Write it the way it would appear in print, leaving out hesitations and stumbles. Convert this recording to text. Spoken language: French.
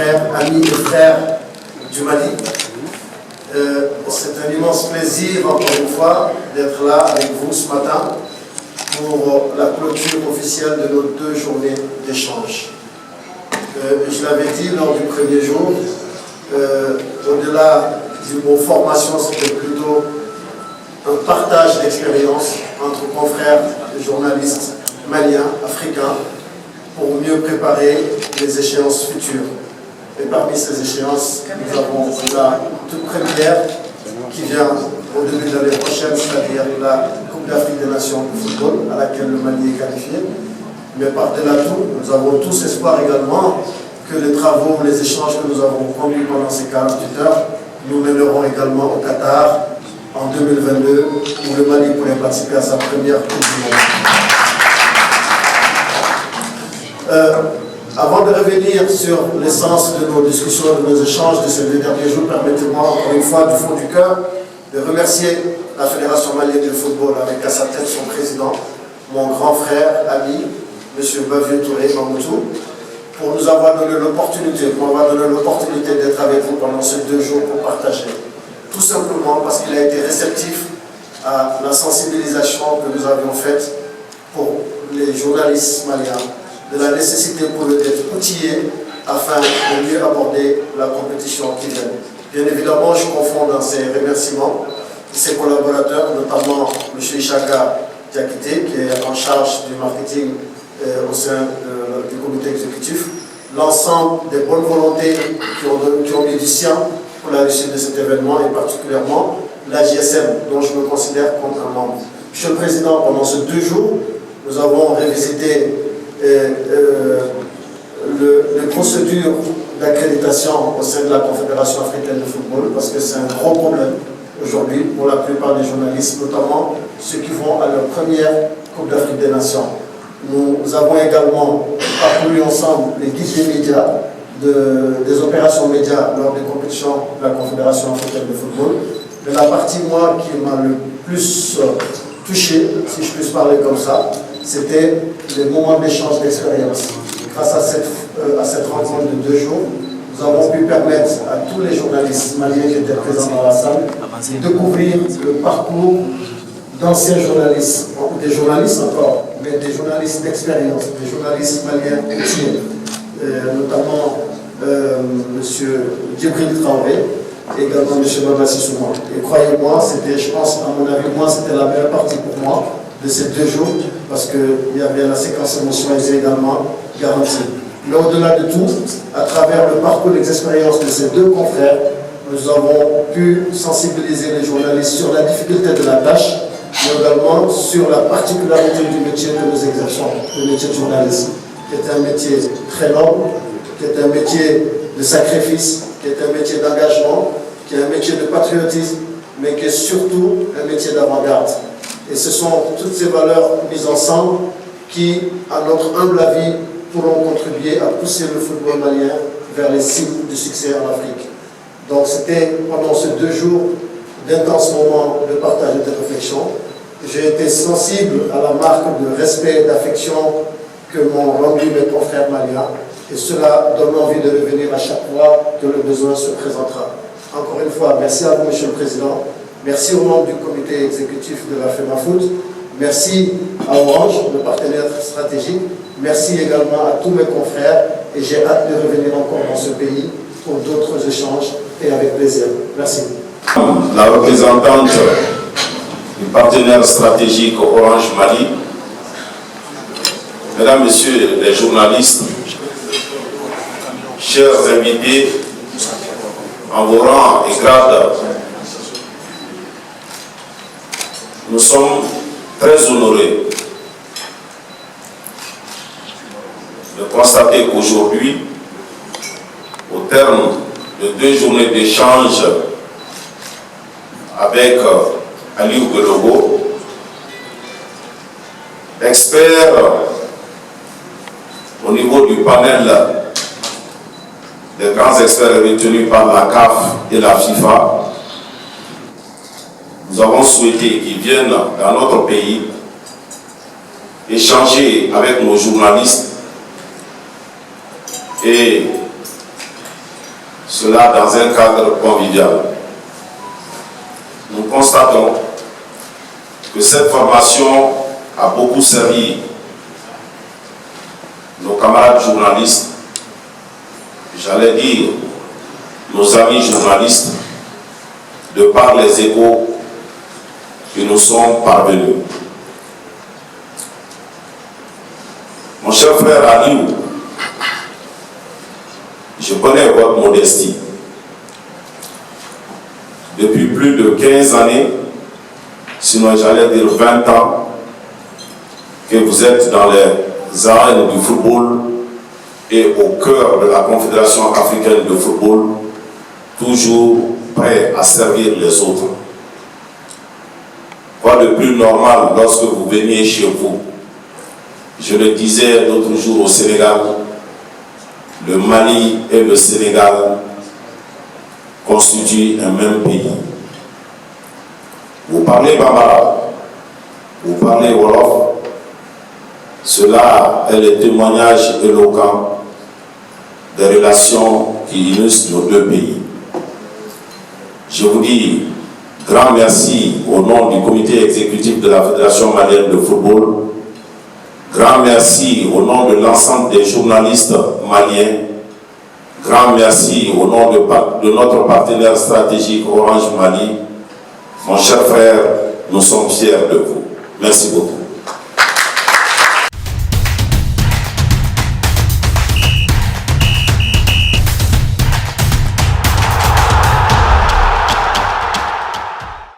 confrères, amis et frères du Mali. C'est un immense plaisir, encore une fois, d'être là avec vous ce matin pour la clôture officielle de nos 2 journées d'échange. Je l'avais dit lors du premier jour, au-delà du mot formation, c'était plutôt un partage d'expérience entre confrères et journalistes maliens, africains, pour mieux préparer les échéances futures. Et parmi ces échéances, nous avons la toute première qui vient au début de l'année prochaine, c'est-à-dire la Coupe d'Afrique des Nations de football, à laquelle le Mali est qualifié. Mais par-delà tout, nous avons tous espoir également que les travaux, les échanges que nous avons conduits pendant ces 48 heures, nous mènerons également au Qatar en 2022, où le Mali pourrait participer à sa première Coupe du Monde. Avant de revenir sur l'essence de nos discussions, de nos échanges de ces 2 derniers jours, permettez-moi encore une fois, du fond du cœur, de remercier la Fédération malienne de football avec à sa tête son président, mon grand frère, ami, M. Bavieux Touré Mamoutou, pour nous avoir donné l'opportunité, d'être avec vous pendant ces 2 jours pour partager. Tout simplement parce qu'il a été réceptif à la sensibilisation que nous avions faite pour les journalistes maliens, de la nécessité pour eux d'être outillés afin de mieux aborder la compétition qui vient. Bien évidemment, je confonds dans ces remerciements ses collaborateurs, notamment M. Ishaka Diakité, qui est en charge du marketing au sein du comité exécutif, l'ensemble des bonnes volontés qui ont mis du sien pour la réussite de cet événement, et particulièrement la JSM, dont je me considère comme un membre. Monsieur le Président, pendant ces 2 jours, nous avons revisité les procédures d'accréditation au sein de la Confédération africaine de football, parce que c'est un gros problème aujourd'hui pour la plupart des journalistes, notamment ceux qui vont à leur première Coupe d'Afrique des Nations. Nous avons également parcouru ensemble les guides des médias, des opérations médias lors des compétitions de la Confédération africaine de football. Mais la partie, moi, qui m'a le plus touché, si je puis parler comme ça, c'était les moments d'échange d'expérience. Grâce à cette rencontre de 2 jours, nous avons pu permettre à tous les journalistes maliens qui étaient présents dans la salle de découvrir le parcours d'anciens journalistes, des journalistes encore, mais des journalistes d'expérience, des journalistes maliens outillés, notamment M. Djibril Traoré et également M. Babassi Souma. Et croyez-moi, c'était, je pense, à mon avis, c'était la meilleure partie pour moi de ces 2 jours, parce qu'il y avait la séquence émotionnelle également garantie. Mais au-delà de tout, à travers le parcours d'expérience de ces 2 confrères, nous avons pu sensibiliser les journalistes sur la difficulté de la tâche, mais également sur la particularité du métier que nous exerçons, le métier de journaliste, qui est un métier très noble, qui est un métier de sacrifice, qui est un métier d'engagement, qui est un métier de patriotisme, mais qui est surtout un métier d'avant-garde. Et ce sont toutes ces valeurs mises ensemble qui, à notre humble avis, pourront contribuer à pousser le football malien vers les cimes du succès en Afrique. Donc c'était pendant ces 2 jours d'intenses moments de partage et de réflexion. J'ai été sensible à la marque de respect et d'affection que m'ont rendu mes confrères maliens, et cela donne envie de revenir à chaque fois que le besoin se présentera. Encore une fois, merci à vous, Monsieur le Président. Merci aux membres du comité exécutif de la FEMAFOOT. Merci à Orange, le partenaire stratégique. Merci également à tous mes confrères, et j'ai hâte de revenir encore dans ce pays pour d'autres échanges, et avec plaisir. Merci. La représentante du partenaire stratégique Orange Mali, Mesdames, Messieurs les journalistes, chers invités, en vos rangs et grades, nous sommes très honorés de constater qu'aujourd'hui, au terme de 2 journées d'échange avec Aliou Godogo, expert au niveau du panel des grands experts retenus par la CAF et la FIFA, nous avons souhaité qu'ils viennent dans notre pays échanger avec nos journalistes et cela dans un cadre convivial. Nous constatons que cette formation a beaucoup servi nos camarades journalistes, j'allais dire nos amis journalistes, de par les échos qui nous sont parvenus. Mon cher frère Aliou, je connais votre modestie. Depuis plus de 15 années, sinon j'allais dire 20 ans, que vous êtes dans les arènes du football et au cœur de la Confédération africaine de football, toujours prêt à servir les autres. Quoi de plus normal lorsque vous veniez chez vous? Je le disais l'autre jour au Sénégal, le Mali et le Sénégal constituent un même pays. Vous parlez Bambara, vous parlez Wolof, cela est le témoignage éloquent des relations qui unissent nos deux pays. Je vous dis grand merci au nom du comité exécutif de la Fédération malienne de football. Grand merci au nom de l'ensemble des journalistes maliens. Grand merci au nom de notre partenaire stratégique Orange Mali. Mon cher frère, nous sommes fiers de vous. Merci beaucoup.